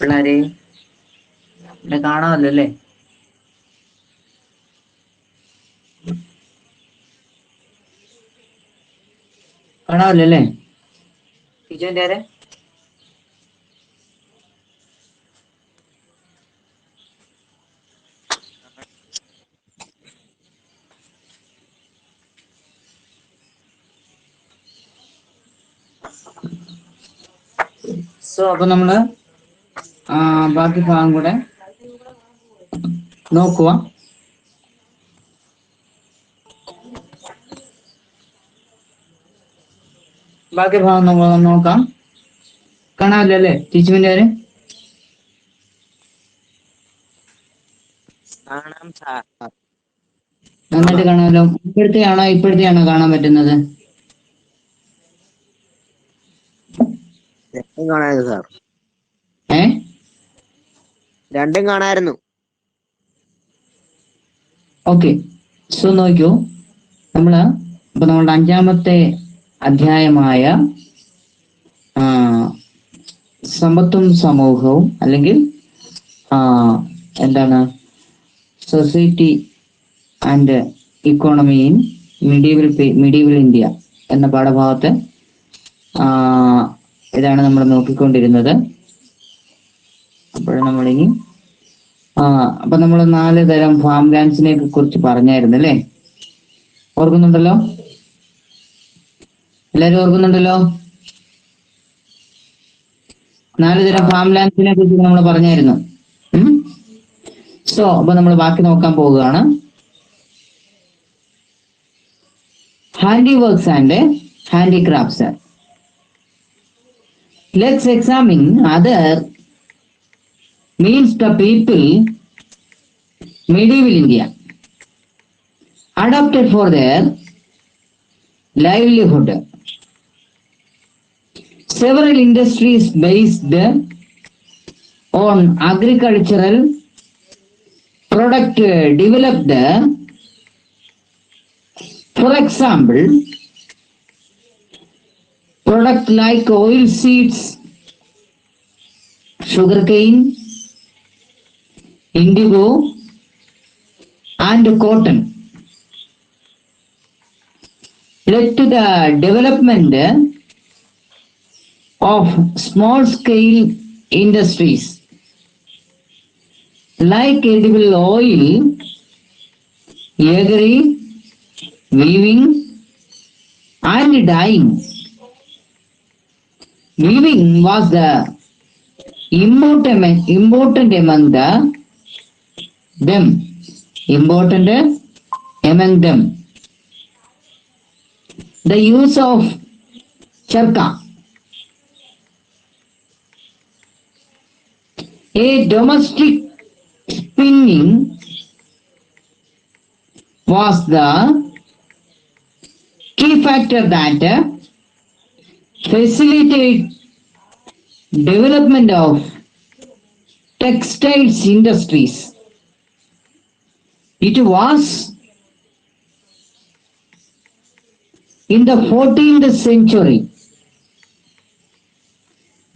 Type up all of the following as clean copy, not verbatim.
പിള്ളേരെ ഇവിടെ കാണാമല്ലോ അല്ലേ? കാണാമല്ലോ അല്ലേ? ടീച്ചറിന്റെ ആരെ? അപ്പൊ നമ്മള് ബാക്കി ഭാഗം കൂടെ നോക്കുക. ബാക്കി ഭാഗം നമ്മൾ നോക്കാം. കാണാമല്ലോ അല്ലേ ടീച്ചറിന്റെ ആര്? നന്നായിട്ട് കാണാമല്ലോ. ഇപ്പോഴത്തെയാണോ കാണാൻ പറ്റുന്നത്? രണ്ടും കാണായിരുന്നു. ഓക്കെ, സോ നോക്കൂ. ഇപ്പൊ നമ്മളുടെ 5-ാമത്തെ അധ്യായമായ സമ്പത്തും സമൂഹവും അല്ലെങ്കിൽ എന്താണ് society and economy in medieval India എന്ന പാഠഭാഗത്ത് ഇതാണ് നമ്മൾ നോക്കിക്കൊണ്ടിരുന്നത്. നമ്മളിനി അപ്പൊ നമ്മൾ 4 തരം ഫാം ലാൻഡ്സിനെ കുറിച്ച് പറഞ്ഞായിരുന്നു അല്ലേ? ഓർക്കുന്നുണ്ടല്ലോ? എല്ലാരും ഓർക്കുന്നുണ്ടല്ലോ? 4 തരം ഫാം ലാൻഡ്സിനെ കുറിച്ച് നമ്മൾ പറഞ്ഞായിരുന്നു. അപ്പൊ നമ്മൾ ബാക്കി നോക്കാൻ പോവുകയാണ്. handiworks and handicrafts. Let's examine other means the people medieval India adopted for their livelihood. Several industries based on agricultural product developed. For example, product like oil seeds, sugarcane, indigo, and cotton led to the development of small-scale industries like edible oil, yeggary, weaving, and dyeing. Weaving was the important among them. The use of charka, a domestic spinning, was the key factor that facilitated development of textiles industries. It was in the 14th century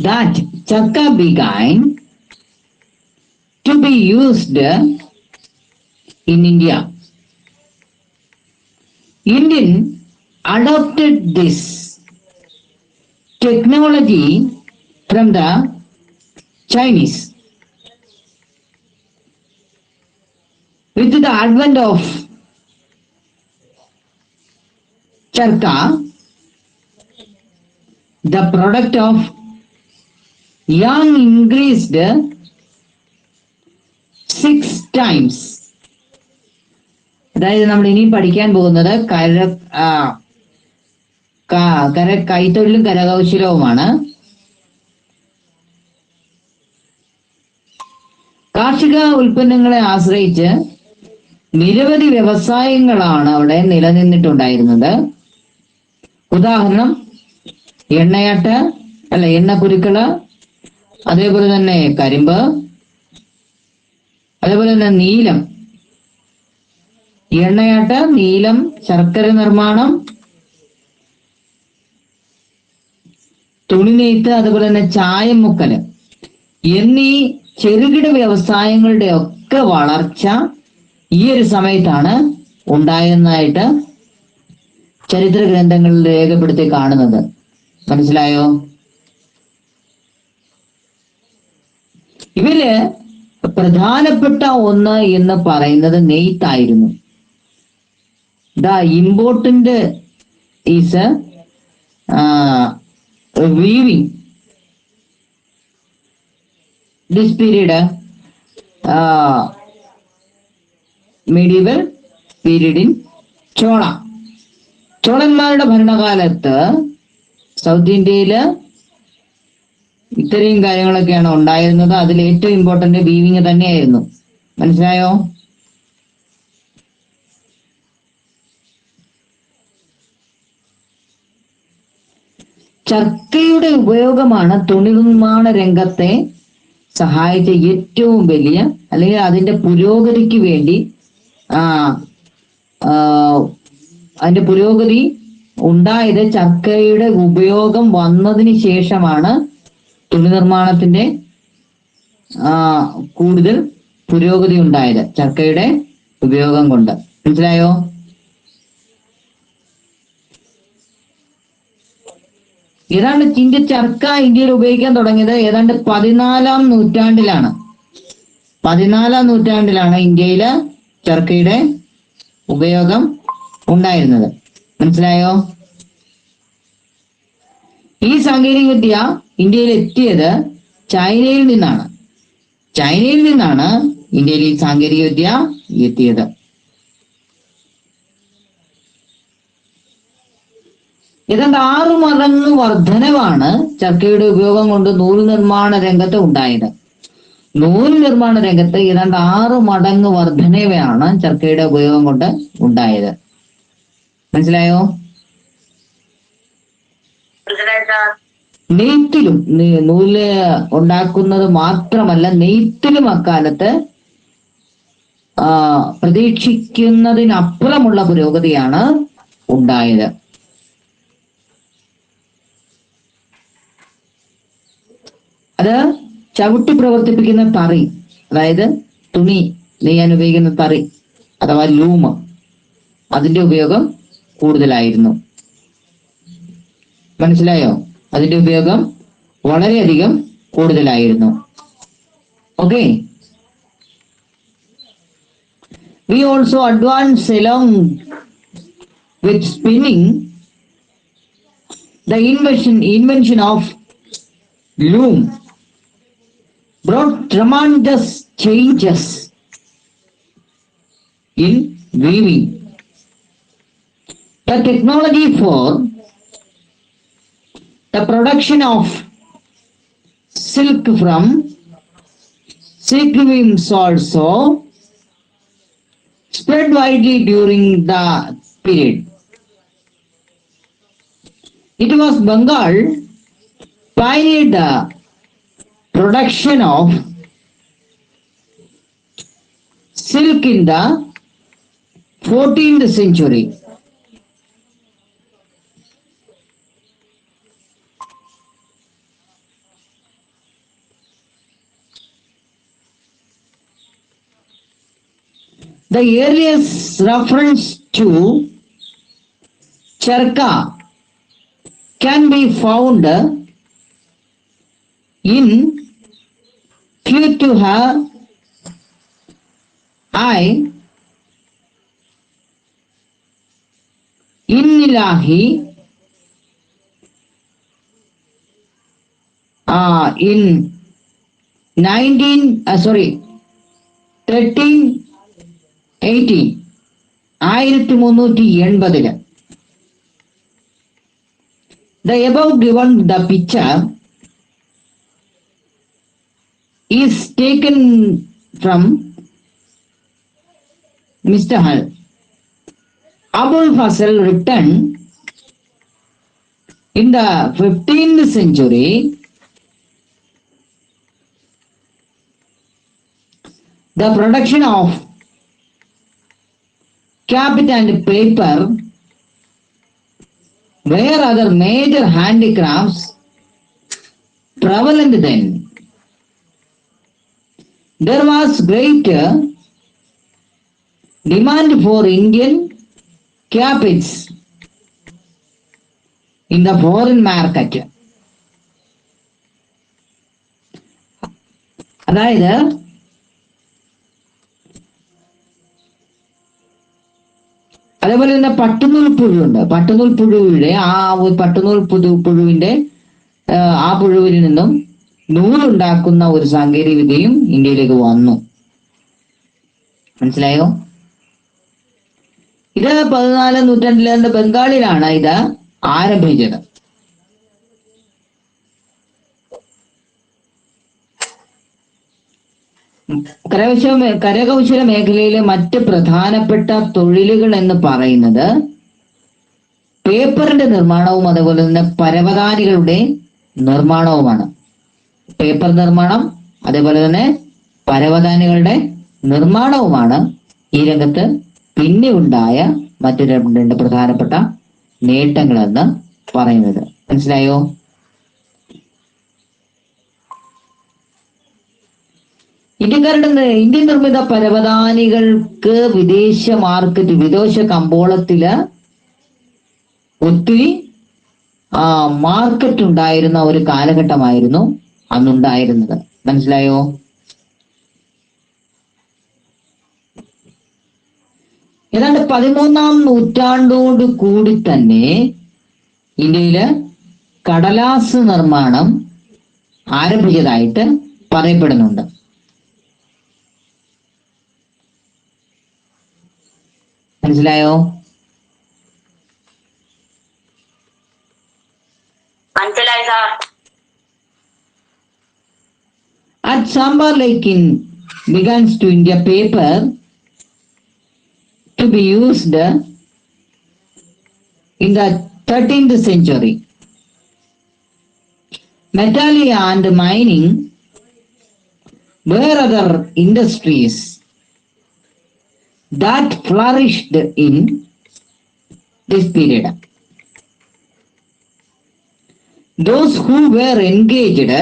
that charka began to be used in India. Indian adopted this technology from the Chinese. With the advent of charka, the product of yarn increased 6 times. അതായത് നമ്മൾ ഇനിയും പഠിക്കാൻ പോകുന്നത് കൈത്തൊഴിലും കരകൗശലവുമാണ്. കാർഷിക ഉൽപ്പന്നങ്ങളെ ആശ്രയിച്ച് നിരവധി വ്യവസായങ്ങളാണ് അവിടെ നിലനിന്നിട്ടുണ്ടായിരുന്നത്. ഉദാഹരണം എണ്ണക്കുരുക്കള്, അതേപോലെ തന്നെ കരിമ്പ്, അതേപോലെ തന്നെ നീലം, എണ്ണയാട്ട്, നീലം, ശർക്കര നിർമ്മാണം, തുണിനെയ്ത്ത്, അതുപോലെ തന്നെ ചായം മുക്കല് എന്നീ ചെറുകിട വ്യവസായങ്ങളുടെ ഒക്കെ വളർച്ച ഈ ഒരു സമയത്താണ് ഉണ്ടായെന്നായിട്ട് ചരിത്ര ഗ്രന്ഥങ്ങളിൽ രേഖപ്പെടുത്തി കാണുന്നത്. മനസ്സിലായോ? ഇവര് പ്രധാനപ്പെട്ട ഒന്ന് എന്ന് പറയുന്നത് നെയ്ത്തായിരുന്നു. The important is weaving. This period, medieval period in ചോളന്മാരുടെ ഭരണകാലത്ത് സൗത്ത് ഇന്ത്യയില് ഇത്രയും കാര്യങ്ങളൊക്കെയാണ് ഉണ്ടായിരുന്നത്. അതിൽ ഏറ്റവും ഇമ്പോർട്ടന്റ് വീവിങ് തന്നെയായിരുന്നു. മനസ്സിലായോ? ചർക്കയുടെ ഉപയോഗമാണ് തുണി നിർമ്മാണ രംഗത്തെ സഹായിച്ച ഏറ്റവും വലിയ, അല്ലെങ്കിൽ അതിന്റെ പുരോഗതിക്ക് വേണ്ടി അതിന്റെ പുരോഗതി ഉണ്ടായത് ചർക്കയുടെ ഉപയോഗം വന്നതിന് ശേഷമാണ്. തുണി നിർമ്മാണത്തിന്റെ കൂടുതൽ പുരോഗതി ഉണ്ടായത് ചർക്കയുടെ ഉപയോഗം കൊണ്ട്. മനസ്സിലായോ? ഏതാണ്ട് ചർക്ക ഇന്ത്യയിൽ ഉപയോഗിക്കാൻ തുടങ്ങിയത് ഏതാണ്ട് 14-ാം നൂറ്റാണ്ടിലാണ്. 14-ാം നൂറ്റാണ്ടിലാണ് ഇന്ത്യയില് ചർക്കയുടെ ഉപയോഗം ഉണ്ടായിരുന്നത്. മനസ്സിലായോ? ഈ സാങ്കേതിക വിദ്യ ഇന്ത്യയിൽ എത്തിയത് ചൈനയിൽ നിന്നാണ്. ഇന്ത്യയിൽ ഈ സാങ്കേതിക വിദ്യ എത്തിയത്. ഏതാണ്ട് 6 മടങ്ങ് വർധനവാണ് ചർക്കയുടെ ഉപയോഗം കൊണ്ട് നൂൽ നിർമ്മാണ രംഗത്ത് ഉണ്ടായത്. നൂൽ നിർമ്മാണ രംഗത്ത് ഏതാണ്ട് 6 മടങ്ങ് വർധനവയാണ് ചർക്കയുടെ ഉപയോഗം കൊണ്ട് ഉണ്ടായത്. മനസ്സിലായോ? നെയ്ത്തിലും നൂല് ഉണ്ടാക്കുന്നത് മാത്രമല്ല, നെയ്ത്തിലും അക്കാലത്ത് പ്രതീക്ഷിക്കുന്നതിനപ്പുറമുള്ള പുരോഗതിയാണ് ഉണ്ടായത്. അത് ചവിട്ടി പ്രവർത്തിപ്പിക്കുന്ന തറി, അതായത് തുണി നെയ്യാൻ ഉപയോഗിക്കുന്ന തറി അഥവാ ലൂമ്, അതിന്റെ ഉപയോഗം കൂടുതലായിരുന്നു. മനസ്സിലായോ? അതിന്റെ ഉപയോഗം വളരെയധികം കൂടുതലായിരുന്നു. Okay, we also advance along with spinning. The invention of loom brought tremendous changes in weaving. The technology for the production of silk from silkworms also spread widely during the period. It was Bengal pioneered the production of silk in the 14th century. The earliest reference to charka can be found in Futuha I Inilahi in 1380. The above given the picture is taken from Mr. Hull. Abul Fasal written in the 15th century. The production of carpet and paper were other major handicrafts prevalent then. there was great demand for Indian capits in the foreign market. അതായത് അതേപോലെ തന്നെ പട്ടുനൂൽ പുഴുണ്ട്. പട്ടുനൂൽ പുഴുവിന്റെ പുഴുവിന്റെ ആ പുഴുവിൽ നിന്നും നൂലുണ്ടാക്കുന്ന ഒരു സാങ്കേതിക വിദ്യയും ഇന്ത്യയിലേക്ക് വന്നു. മനസ്സിലായോ? ഇത് 14ാം നൂറ്റാണ്ടിലെ ബംഗാളിലാണ് ഇത് ആരംഭിച്ചത്. കരകൗശല മേഖലയിലെ മറ്റ് പ്രധാനപ്പെട്ട തൊഴിലുകൾ എന്ന് പറയുന്നത് പേപ്പറിന്റെ നിർമ്മാണവും അതുപോലെ തന്നെ പരവതാനികളുടെ നിർമ്മാണവുമാണ്. പേപ്പർ നിർമ്മാണം അതേപോലെ തന്നെ പരവതാനികളുടെ നിർമ്മാണവുമാണ് ഈ രംഗത്ത് പിന്നെ ഉണ്ടായ മറ്റു രണ്ട് പ്രധാനപ്പെട്ട നേട്ടങ്ങൾ എന്ന് പറയുന്നത്. മനസ്സിലായോ? ഇന്ത്യൻ നിർമ്മിത പരവതാനികൾക്ക് വിദേശ കമ്പോളത്തില് ഒത്തിരി മാർക്കറ്റ് ഉണ്ടായിരുന്ന ഒരു കാലഘട്ടമായിരുന്നു അന്നുണ്ടായിരുന്നത്. മനസ്സിലായോ? ഏതാണ്ട് 13ാം നൂറ്റാണ്ടോട് കൂടി തന്നെ ഇന്ത്യയില് കടലാസ് നിർമ്മാണം ആരംഭിച്ചതായിട്ട് പറയപ്പെടുന്നുണ്ട്. മനസ്സിലായോ? മനസ്സിലായി sir. At Sambar Lake begins to India paper to be used in the 13th century. Metallia and mining were other industries that flourished in this period. Those who were engaged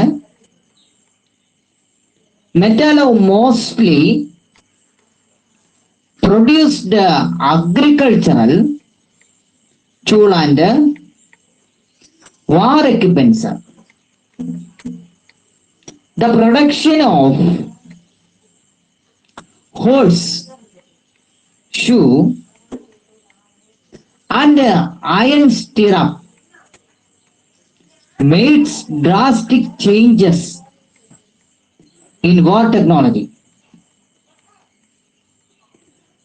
metallo mostly produced agricultural tool and war equipments. The production of horse, shoe and iron stirrup made drastic changes in war technology.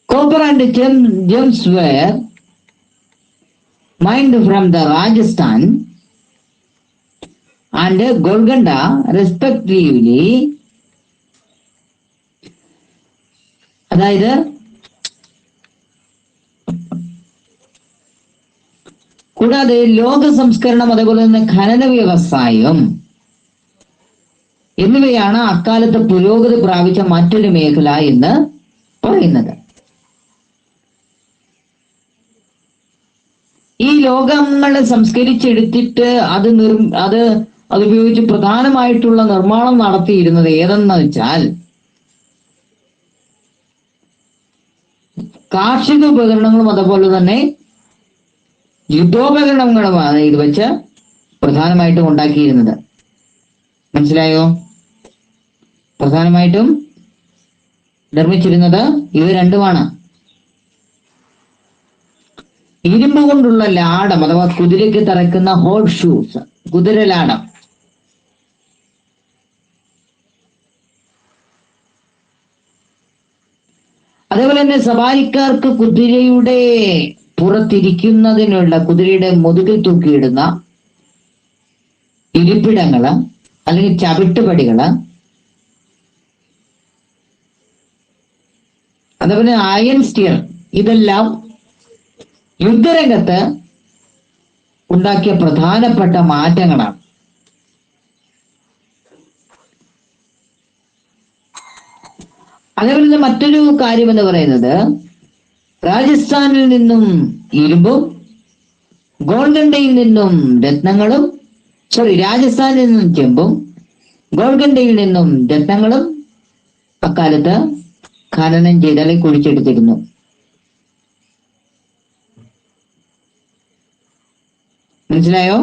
Copper and gems were mined from the Rajasthan and Golconda respectively. അതായത് കൂടാതെ ലോക സംസ്കരണം അതേപോലെ തന്നെ ഖനന വ്യവസായം എന്നിവയാണ് അക്കാലത്ത് പുരോഗതി പ്രാപിച്ച മറ്റൊരു മേഖല എന്ന് പറയുന്നത്. ഈ ലോകങ്ങളെ സംസ്കരിച്ചെടുത്തിട്ട് അത് ഉപയോഗിച്ച് പ്രധാനമായിട്ടുള്ള നിർമ്മാണം നടത്തിയിരുന്നത് ഏതെന്ന് വെച്ചാൽ കാർഷിക ഉപകരണങ്ങളും അതുപോലെ തന്നെ യുദ്ധോപകരണങ്ങളുമാണ് ഇത് വെച്ച് പ്രധാനമായിട്ടും ഉണ്ടാക്കിയിരുന്നത്. മനസ്സിലായോ? പ്രധാനമായിട്ടും നിർമ്മിച്ചിരുന്നത് ഇവ രണ്ടുമാണ്. ഇരുമ്പ് കൊണ്ടുള്ള ലാടം അഥവാ കുതിരയ്ക്ക് തറയ്ക്കുന്ന ഹോഴ്സ് ഷൂസ്, കുതിരലാടം. അതേപോലെ തന്നെ സവാരിക്കാർക്ക് കുതിരയുടെ പുറത്തിരിക്കുന്നതിനുള്ള കുതിരയുടെ മുതുകിൽ തൂക്കിയിടുന്ന ഇരിപ്പിടങ്ങള് അല്ലെങ്കിൽ ചവിട്ടുപടികള്, അതേപോലെ അയൺ സ്റ്റിയർ, ഇതെല്ലാം യുദ്ധരംഗത്ത് ഉണ്ടാക്കിയ പ്രധാനപ്പെട്ട മാറ്റങ്ങളാണ്. അതേപോലെ തന്നെ മറ്റൊരു കാര്യം എന്ന് പറയുന്നത് രാജസ്ഥാനിൽ നിന്നും ഇരുമ്പും ഗോൾക്കണ്ടയിൽ നിന്നും രത്നങ്ങളും രാജസ്ഥാനിൽ നിന്നും ചെമ്പും ഗോൾക്കണ്ടയിൽ നിന്നും രത്നങ്ങളും അക്കാലത്ത് ഖനനം ചെയ്ത് അല്ലെങ്കിൽ കുഴിച്ചെടുത്തിരുന്നു. മനസ്സിലായോ?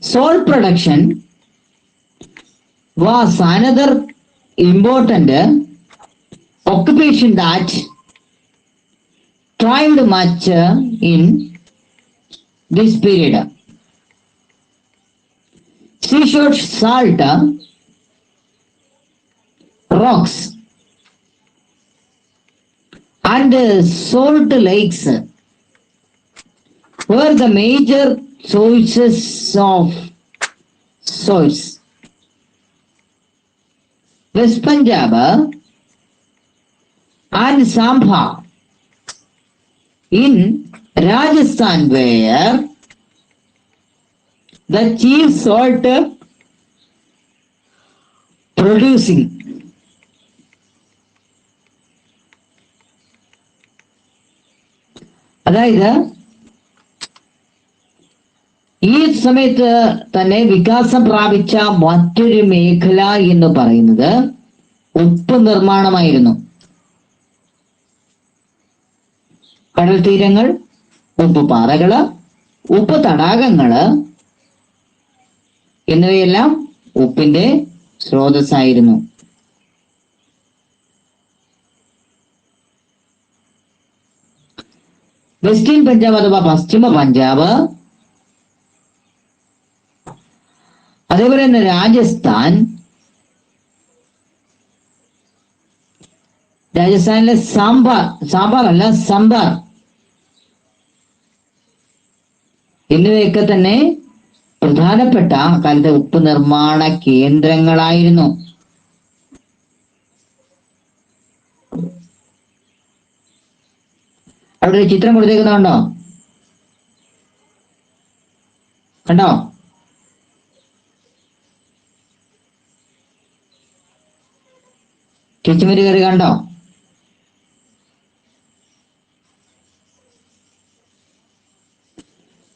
Salt production was another important occupation that thrived much in this period. Seashore salt rocks and salt lakes were the major sources of source. West Punjab and Sambha in Rajasthan were the chief salt producing. അതായത് ഈ സമയത്ത് തന്നെ വികാസം പ്രാപിച്ച മറ്റൊരു മേഖല എന്ന് പറയുന്നത് ഉപ്പ് നിർമ്മാണമായിരുന്നു. കടൽ തീരങ്ങൾ, ഉപ്പ് പാറകള്, ഉപ്പ് തടാകങ്ങള് എന്നിവയെല്ലാം ഉപ്പിന്റെ സ്രോതസ്സായിരുന്നു. വെസ്റ്റേൺ പഞ്ചാബ് അഥവാ പശ്ചിമ പഞ്ചാബ്, അതേപോലെ തന്നെ രാജസ്ഥാനിലെ സാമ്പാർ അല്ല സംബാർ എന്നിവയൊക്കെ തന്നെ പ്രധാനപ്പെട്ട കാലത്തെ ഉപ്പ് നിർമ്മാണ കേന്ദ്രങ്ങളായിരുന്നു. അവിടെ ഒരു ചിത്രം കൊടുത്തേക്കുന്നുണ്ടോ? കണ്ടോ? ചേച്ചിമാര് കയറി കണ്ടോ?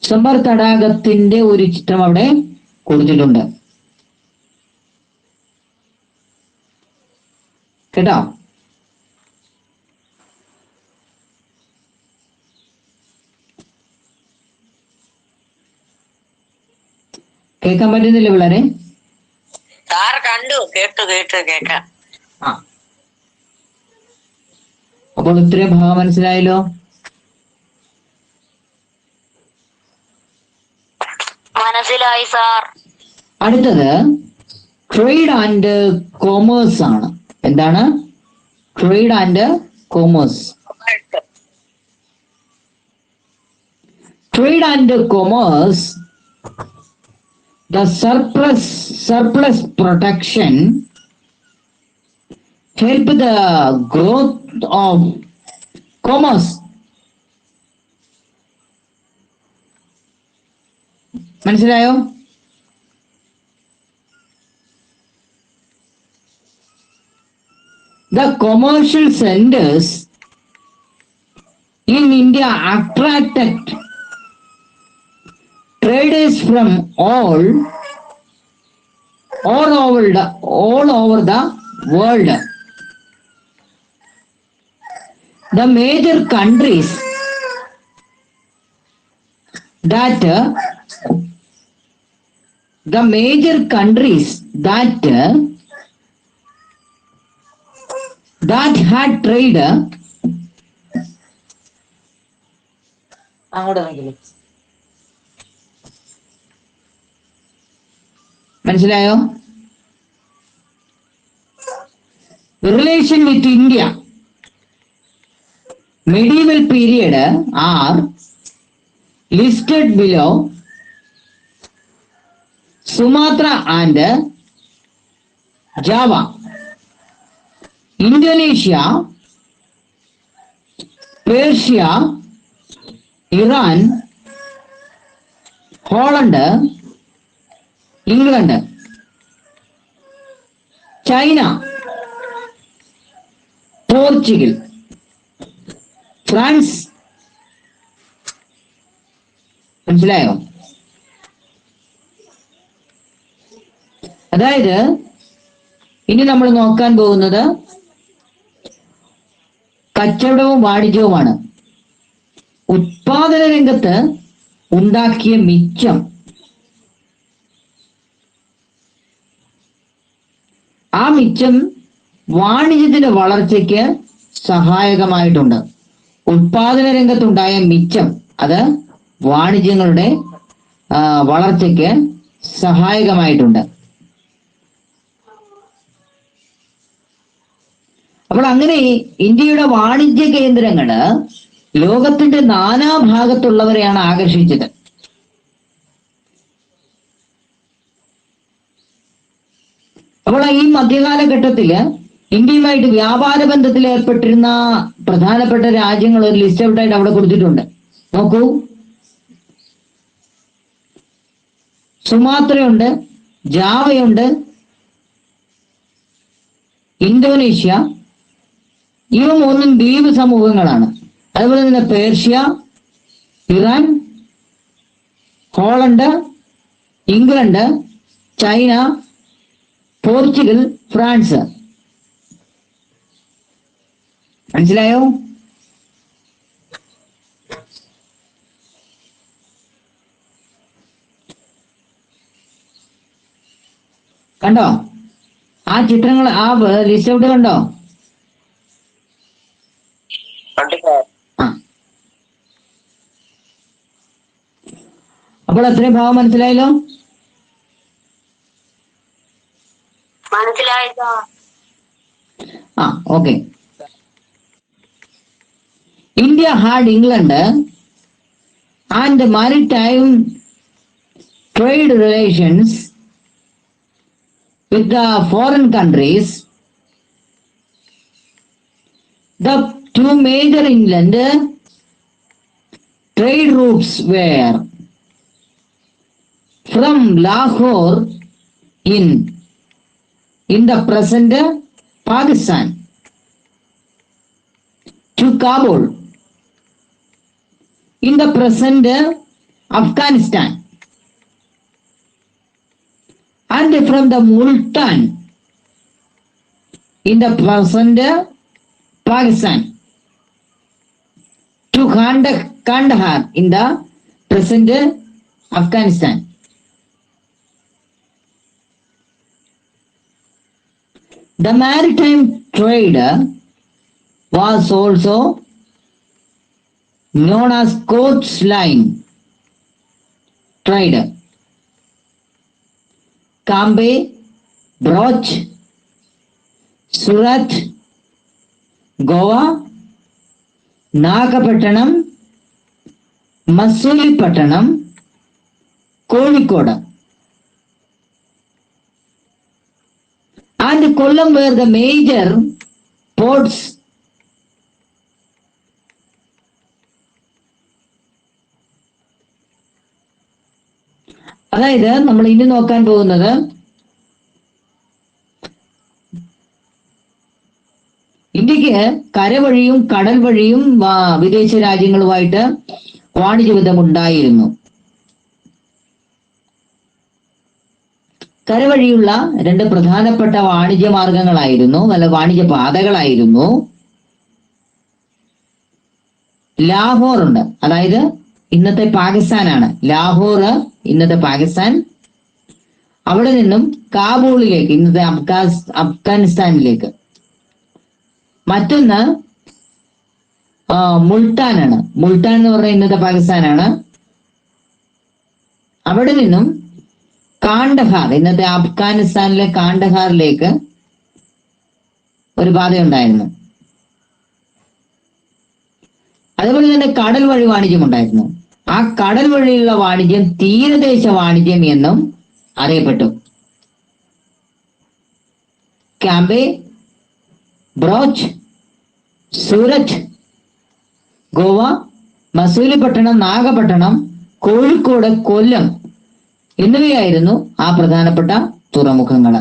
സംബാർ തടാകത്തിന്റെ ഒരു ചിത്രം അവിടെ കൊടുത്തിട്ടുണ്ട്. കേട്ടോ? കേൾക്കാൻ പറ്റുന്നില്ല പിള്ളേരെ? സാർ കണ്ടു, കേട്ടു കേൾക്കാം. ആ, അപ്പോൾ ഇത്രയും ഭാഗം മനസ്സിലായല്ലോ. മനസ്സിലായി സാർ. അടുത്തത് ട്രേഡ് ആൻഡ് കോമേഴ്സ് ആണ്. എന്താണ് trade and commerce? Trade and commerce, the surplus protection help the growth of commerce. മനസ്സിലായോ? The commercial centers in India attracted traders from all over the world. The major countries that had trade മനസ്സിലായോ? Relation with India medieval period are listed below. Sumatra and Java, Indonesia, Persia, Iran, Holland, England, China, France, മനസ്സിലായോ? അതായത് ഇനി നമ്മൾ നോക്കാൻ പോകുന്നത് കച്ചവടവും വാണിജ്യവുമാണ്. ഉത്പാദന രംഗത്ത് ഉണ്ടാക്കിയ മിച്ചം ആ മിച്ചം വാണിജ്യത്തിന്റെ വളർച്ചയ്ക്ക് സഹായകമായിട്ടുണ്ട്. ഉത്പാദന രംഗത്തുണ്ടായ മിച്ചം അത് വാണിജ്യങ്ങളുടെ വളർച്ചയ്ക്ക് സഹായകമായിട്ടുണ്ട്. അപ്പോൾ അങ്ങനെ ഇന്ത്യയുടെ വാണിജ്യ കേന്ദ്രങ്ങള് ലോകത്തിന്റെ നാനാഭാഗത്തുള്ളവരെയാണ് ആകർഷിച്ചത്. അപ്പോൾ ഈ മധ്യകാലഘട്ടത്തില് ഇന്ത്യയുമായിട്ട് വ്യാപാര ബന്ധത്തിൽ ഏർപ്പെട്ടിരുന്ന പ്രധാനപ്പെട്ട രാജ്യങ്ങൾ ഒരു ലിസ്റ്റ് ഔട്ടായിട്ട് അവിടെ കൊടുത്തിട്ടുണ്ട്. നോക്കൂ, സുമാത്രയുണ്ട്, ജാവയുണ്ട്, ഇന്തോനേഷ്യ, ഇവ മൂന്നും ദ്വീപ് സമൂഹങ്ങളാണ്. അതുപോലെ തന്നെ Persia, Iran, Holland, England, China, Portugal, France. മനസ്സിലായോ? കണ്ടോ ആ ചിത്രങ്ങൾ, ആ ലിസ്റ്റ് ഔട്ട് കണ്ടോ? അപ്പോൾ അത്രയും ഭാവം മനസ്സിലായല്ലോ? Okay. India had England and maritime trade relations with the foreign countries. The two major inland trade routes were from Lahore in the present Pakistan to Kabul in the present Afghanistan, and from the Multan in the present Pakistan to Kandahar in the present Afghanistan. The maritime trade was also known as coastline trade. Cambe, Broch, Surat, Goa, Nagapattanam, Masulipattanam, Kozhikode and Kollam were the major ports. അതായത് നമ്മൾ ഇനി നോക്കാൻ പോകുന്നത് ഇന്ത്യക്ക് കരവഴിയും കടൽ വഴിയും വിദേശ രാജ്യങ്ങളുമായിട്ട് വാണിജ്യബന്ധം ഉണ്ടായിരുന്നു. കരവഴിയുള്ള രണ്ട് പ്രധാനപ്പെട്ട വാണിജ്യ മാർഗങ്ങളായിരുന്നു, നല്ല വാണിജ്യ പാതകളായിരുന്നു. ലാഹോർ ഉണ്ട്, അതായത് ഇന്നത്തെ പാകിസ്ഥാനാണ്. ലാഹോർ ഇന്നത്തെ പാകിസ്ഥാൻ. അവിടെ നിന്നും കാബൂളിലേക്ക്, ഇന്നത്തെ അഫ്ഗാനിസ്ഥാനിലേക്ക്. മറ്റൊന്ന് മുൾട്ടാനാണ്. മുൾട്ടാൻ എന്ന് പറഞ്ഞാൽ ഇന്നത്തെ പാകിസ്ഥാനാണ്. അവിടെ നിന്നും കാണ്ഡഹാർ, ഇന്നത്തെ അഫ്ഗാനിസ്ഥാനിലെ കാണ്ഡഹാറിലേക്ക് ഒരു പാതയുണ്ടായിരുന്നു. അതുപോലെ തന്നെ കടൽ വഴി വാണിജ്യം ഉണ്ടായിരുന്നു. ആ കടൽ വഴിയുള്ള വാണിജ്യം തീരദേശ വാണിജ്യം എന്നും അറിയപ്പെട്ടു. ക്യാമ്പെ, ബ്രോച്ച്, സൂരറ്റ്, ഗോവ, മസൂലിപട്ടണം, നാഗപട്ടണം, കോഴിക്കോട്, കൊല്ലം എന്നിവയായിരുന്നു ആ പ്രധാനപ്പെട്ട തുറമുഖങ്ങൾ.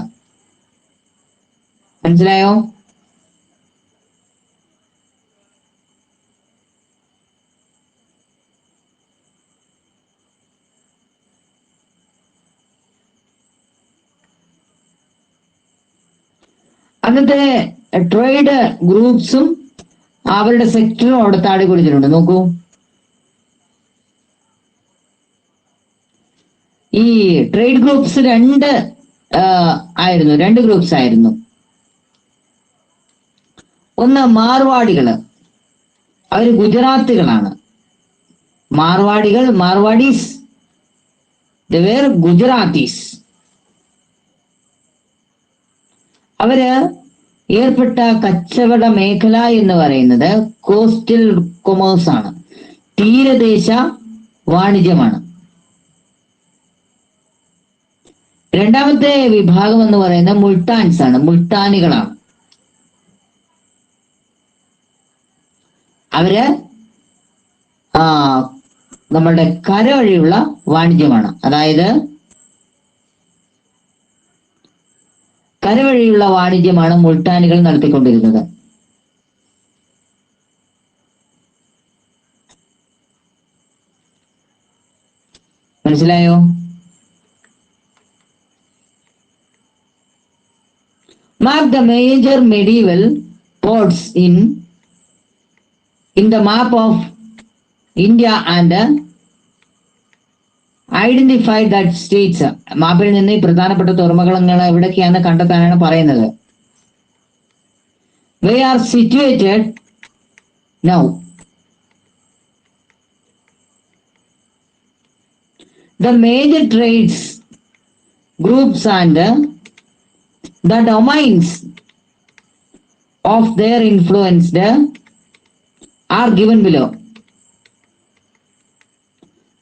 മനസ്സിലായോ? അന്നത്തെ ട്രേഡ് ഗ്രൂപ്പ്സും അവരുടെ സെക്ടറും അവിടെ താടി കൊടുത്തിട്ടുണ്ട്. നോക്കൂ, ഈ ട്രേഡ് ഗ്രൂപ്പ്സ് രണ്ട് ഗ്രൂപ്പ്സ് ആയിരുന്നു. ഒന്ന് മാർവാടികള്, അവര് ഗുജറാത്തികളാണ്. മാർവാഡീസ്, വേർ ഗുജറാത്തീസ്. അവര് ഏർപ്പെട്ട കച്ചവട മേഖല എന്ന് പറയുന്നത് കോസ്റ്റൽ കൊമേഴ്സ് ആണ്, തീരദേശ വാണിജ്യമാണ്. രണ്ടാമത്തെ വിഭാഗം എന്ന് പറയുന്നത് മുൾട്ടാൻസ് ആണ്, മുൾട്ടാനികളാണ്. അവര് നമ്മളുടെ കര വഴിയുള്ള വാണിജ്യമാണ്. അതായത് കരവഴിയുള്ള വാണിജ്യമാണ് മുൾട്ടാനികൾ നടത്തിക്കൊണ്ടിരുന്നത്. മനസ്സിലായോ? Mark the major medieval ports in the map of India and identify that states. മാപ്പിൽ നിന്ന് ഈ പ്രധാനപ്പെട്ട തുറമുഖങ്ങൾ എവിടൊക്കെയാണ് കണ്ടെത്താനാണ് പറയുന്നത്. Where are situated now. The major trades groups and the domains of their influence are given below.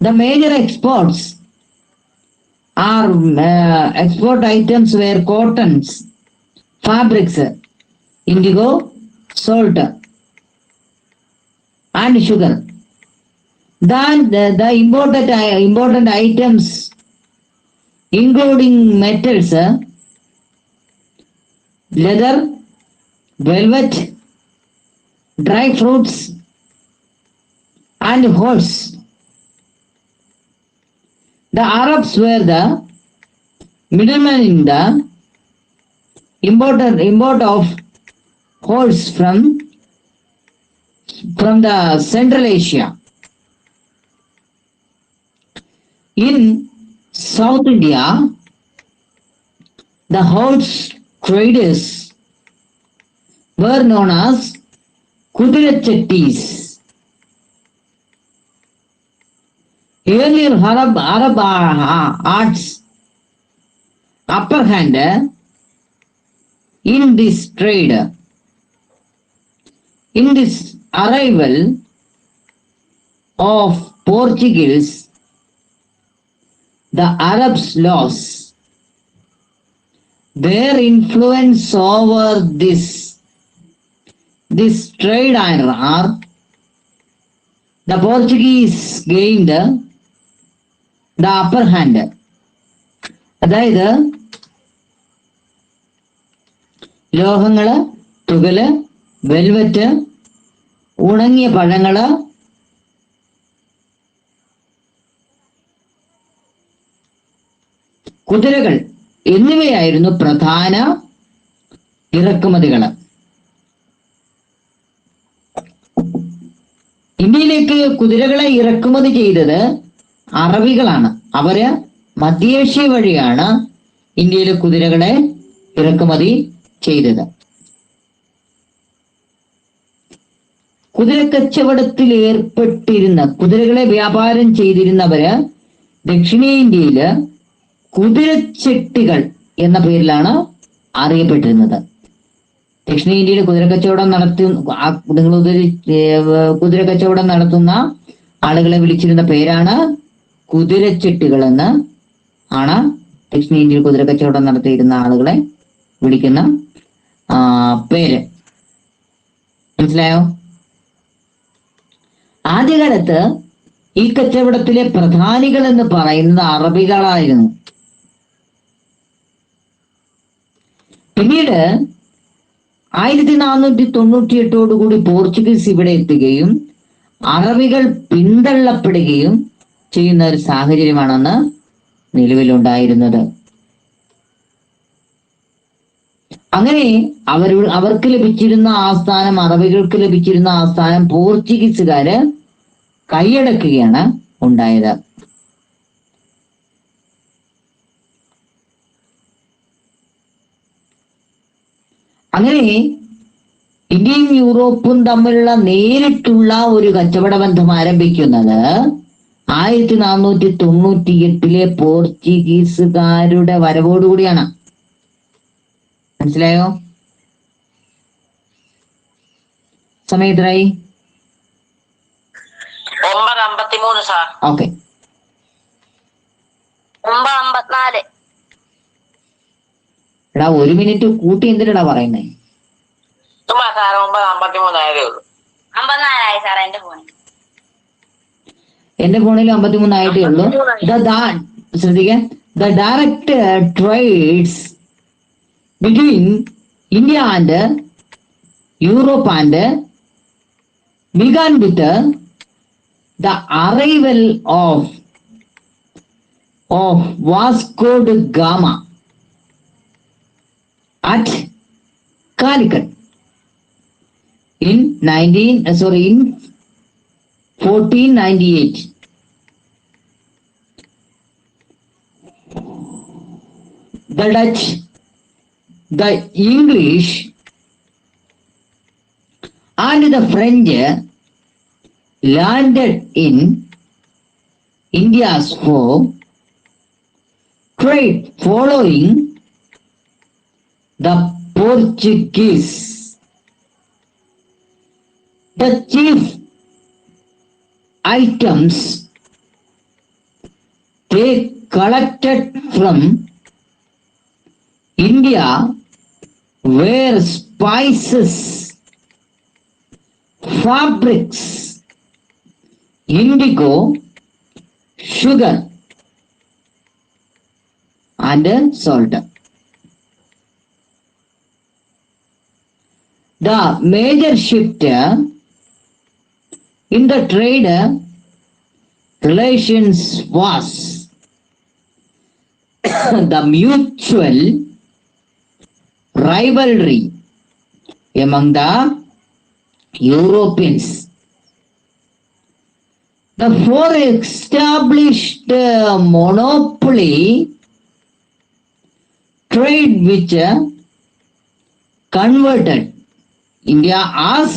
The major exports are export items were cottons, fabrics, indigo, salt, and sugar. Then the important items, including metals, leather, velvet, dry fruits, and horse. The Arabs were the middlemen in the import of horse from the Central Asia. In South India, the horse traders were known as Kudirachettis. Earlier Arab arts upper hand in this trade. In this arrival of Portuguese, the Arabs lost their influence over this trade are the Portuguese gained the upper hand. അതായത് ലോഹങ്ങള്, തുകല്, velvet, ഉണങ്ങിയ പഴങ്ങള്, കുതിരകൾ എന്നിവയായിരുന്നു പ്രധാന ഇറക്കുമതികള്. ഇന്ത്യയിലേക്ക് കുതിരകളെ ഇറക്കുമതി ചെയ്തത് അറബികളാണ്. അവര് മധ്യേഷ്യ വഴിയാണ് ഇന്ത്യയിലെ കുതിരകളെ ഇറക്കുമതി ചെയ്തത്. കുതിരക്കച്ചവടത്തിൽ ഏർപ്പെട്ടിരുന്ന, കുതിരകളെ വ്യാപാരം ചെയ്തിരുന്നവര് ദക്ഷിണേന്ത്യയില് കുതിരച്ചെട്ടികൾ എന്ന പേരിലാണ് അറിയപ്പെട്ടിരുന്നത്. ദക്ഷിണേന്ത്യയിൽ കുതിരക്കച്ചവടം കുതിരക്കച്ചവടം നടത്തുന്ന ആളുകളെ വിളിച്ചിരുന്ന പേരാണ് കുതിരച്ചെട്ടികൾ എന്ന് ആണ് ദക്ഷിണേന്ത്യയിൽ കുതിരക്കച്ചവടം നടത്തിയിരുന്ന ആളുകളെ വിളിക്കുന്ന പേര്. മനസ്സിലായോ? ആദ്യകാലത്ത് ഈ കച്ചവടത്തിലെ പ്രധാനികൾ എന്ന് പറയുന്നത് അറബികളായിരുന്നു. പിന്നീട് 1498 പോർച്ചുഗീസ് ഇവിടെ എത്തുകയും അറബികൾ പിന്തള്ളപ്പെടുകയും ചെയ്യുന്ന ഒരു സാഹചര്യമാണെന്ന് നിലവിലുണ്ടായിരുന്നത്. അങ്ങനെ അവർക്ക് ലഭിച്ചിരുന്ന ആസ്ഥാനം, അറബികൾക്ക് ലഭിച്ചിരുന്ന ആസ്ഥാനം പോർച്ചുഗീസുകാര് കൈയടക്കുകയാണ് ഉണ്ടായത്. അങ്ങനെ ഇന്ത്യയും യൂറോപ്പും തമ്മിലുള്ള നേരിട്ടുള്ള ഒരു കച്ചവട ബന്ധം ആരംഭിക്കുന്നത് 1498 പോർച്ചുഗീസുകാരുടെ വരവോടുകൂടിയാണ്. മനസ്സിലായോ? സമയം എത്രയായി? 9:53 സാർ. ഓക്കെ. 9:54. എടാ 1 മിനിറ്റ് കൂട്ടി എന്തിനാ പറയുന്നേ? ചുമ്മാ സാർ 9:53 ആയതേ ഉള്ളൂ. 54 സാർ എന്റെ ഫോണിൽ. എന്റെ ഫോണിൽ 53 ആയിട്ടേ ഉള്ളൂ. ശ്രദ്ധിക്കാൻ, the direct trades between India and Europe and began with the arrival of Vasco da Gama at Calicut in 1498. The Dutch, the English and the French landed in India's for trade following the Portuguese. The chief items they collected from India were spices, fabrics, indigo, sugar, and salt. The major shift in the trade relations was the mutual rivalry among the Europeans. The four established monopoly trade which converted India as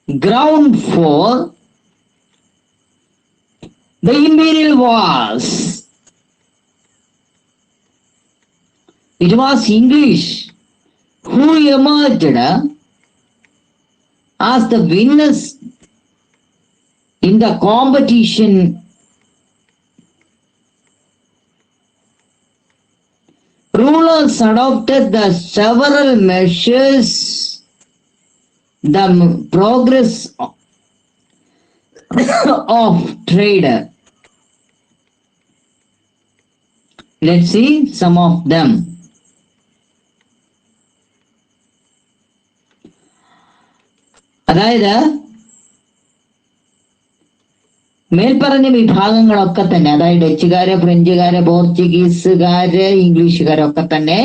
ground for the imperial wars. It was English who emerged as the winners in the competition. Rulers adopted the several measures. The progress of trade. Let's see some of them. അതായത് മേൽപ്പറഞ്ഞ വിഭാഗങ്ങളൊക്കെ തന്നെ, അതായത് ഡച്ചുകാര്, ഫ്രഞ്ചുകാര്, പോർച്ചുഗീസുകാര്, ഇംഗ്ലീഷുകാരൊക്കെ തന്നെ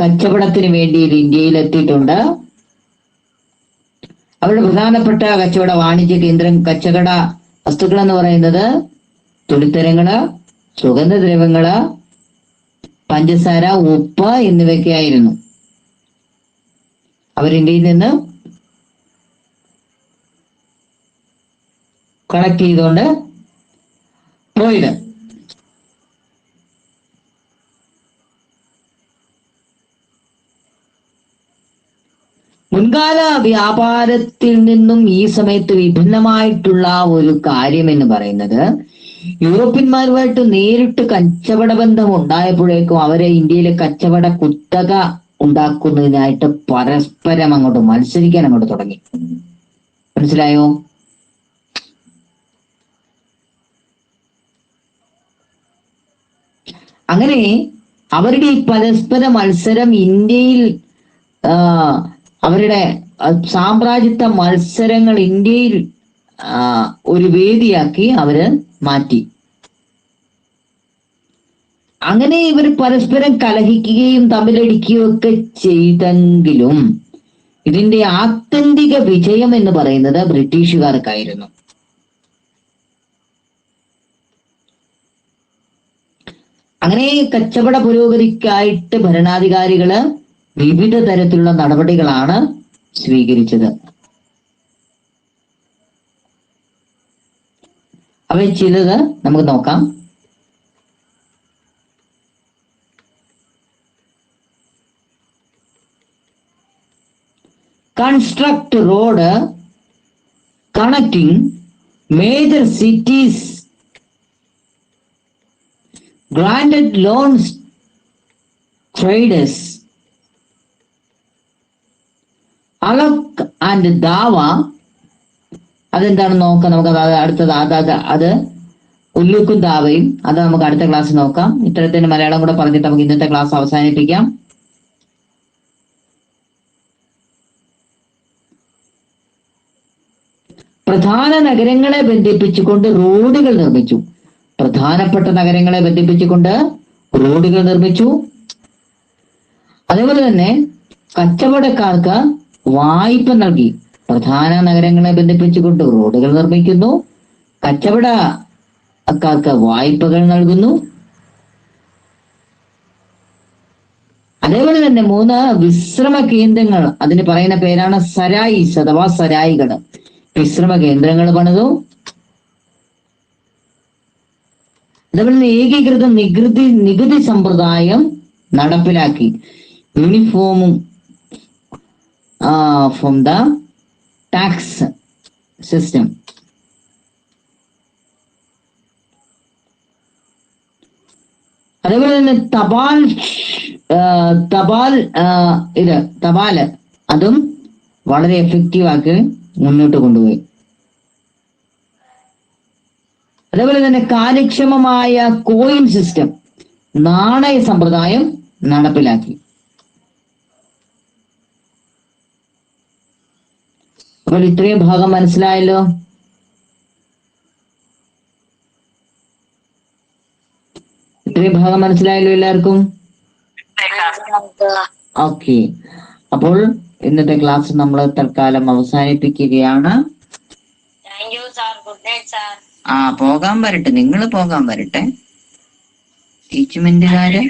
കച്ചവടത്തിന് വേണ്ടി ഇന്ത്യയിൽ എത്തിയിട്ടുണ്ട്. അവരുടെ പ്രധാനപ്പെട്ട കച്ചവട വാണിജ്യ കേന്ദ്രം, കച്ചവട വസ്തുക്കൾ എന്ന് പറയുന്നത് തുണിത്തരങ്ങള്, സുഗന്ധദ്രവ്യങ്ങള്, പഞ്ചസാര, ഉപ്പ് എന്നിവയൊക്കെ ആയിരുന്നു. അവർ ഇന്ത്യയിൽ നിന്ന് കളക്ട് ചെയ്തുകൊണ്ട് പോയത്. മുൻകാല വ്യാപാരത്തിൽ നിന്നും ഈ സമയത്ത് വിഭിന്നമായിട്ടുള്ള ഒരു കാര്യം എന്ന് പറയുന്നത്, യൂറോപ്യന്മാരുമായിട്ട് നേരിട്ട് കച്ചവട ബന്ധം ഉണ്ടായപ്പോഴേക്കും അവരെ ഇന്ത്യയിലെ കച്ചവട കുത്തക ഉണ്ടാക്കുന്നതിനായിട്ട് പരസ്പരം അങ്ങോട്ട് മത്സരിക്കാൻ അങ്ങോട്ട് തുടങ്ങി. മനസ്സിലായോ? അങ്ങനെ അവരുടെ ഈ പരസ്പര മത്സരം ഇന്ത്യയിൽ അവരുടെ സാമ്രാജ്യത്വ മത്സരങ്ങൾ ഇന്ത്യയിൽ ഒരു വേദിയാക്കി അവര് മാറ്റി. അങ്ങനെ ഇവർ പരസ്പരം കലഹിക്കുകയും തമ്മിലടിക്കുകയും ഒക്കെ ചെയ്തെങ്കിലും ഇതിന്റെ ആത്യന്തിക വിജയം എന്ന് പറയുന്നത് ബ്രിട്ടീഷുകാർക്കായിരുന്നു. അങ്ങനെ കച്ചവട പുരോഗതിക്കായിട്ട് ഭരണാധികാരികള് വിവിധ തരത്തിലുള്ള നടപടികളാണ് സ്വീകരിച്ചത്. അവയിൽ ചിലത് നമുക്ക് നോക്കാം. construct road connecting major cities, granted loans traders അലക് ആൻഡ് ദാവ. അതെന്താണെന്ന് നോക്കാം. നമുക്ക് അടുത്തത് അത് ഉല്ലുക്കും ദാവയും അത് നമുക്ക് അടുത്ത ക്ലാസ് നോക്കാം. ഇത്തരത്തിന് മലയാളം കൂടെ പറഞ്ഞിട്ട് നമുക്ക് ഇന്നത്തെ ക്ലാസ് അവസാനിപ്പിക്കാം. പ്രധാന നഗരങ്ങളെ ബന്ധിപ്പിച്ചുകൊണ്ട് റോഡുകൾ നിർമ്മിച്ചു. പ്രധാനപ്പെട്ട നഗരങ്ങളെ ബന്ധിപ്പിച്ചുകൊണ്ട് റോഡുകൾ നിർമ്മിച്ചു. അതേപോലെ തന്നെ കച്ചവടക്കാർക്ക് വായ്പ നൽകി. പ്രധാന നഗരങ്ങളെ ബന്ധിപ്പിച്ചുകൊണ്ട് റോഡുകൾ നിർമ്മിക്കുന്നു, കച്ചവടക്കാർക്ക് വായ്പകൾ നൽകുന്നു. അതേപോലെ തന്നെ 3 വിശ്രമ കേന്ദ്രങ്ങൾ, അതിന് പറയുന്ന പേരാണ് സരായിസ് അഥവാ സരായികൾ. വിശ്രമ കേന്ദ്രങ്ങൾ പണിതു. അതേപോലെ ഏകീകൃത നികുതി സമ്പ്രദായം നടപ്പിലാക്കി. യൂണിഫോമും ഫ്രം ദ ടാക്സ് സിസ്റ്റം. അതേപോലെ തന്നെ തപാല് അതും വളരെ എഫക്റ്റീവ് ആക്കി മുന്നോട്ട് കൊണ്ടുപോയി. അതേപോലെ തന്നെ കാര്യക്ഷമമായ കോയിൻ സിസ്റ്റം, നാണയ സമ്പ്രദായം നടപ്പിലാക്കി. അപ്പോൾ ഇത്രയും ഭാഗം മനസ്സിലായല്ലോ. എല്ലാവർക്കും? ഓക്കെ. അപ്പോൾ ഇന്നത്തെ ക്ലാസ് നമ്മൾ തൽക്കാലം അവസാനിപ്പിക്കുകയാണ്. പോകാൻ വരട്ടെ, നിങ്ങൾ പോകാൻ വരട്ടെ. ടീച്ച്മെന്റുകാര്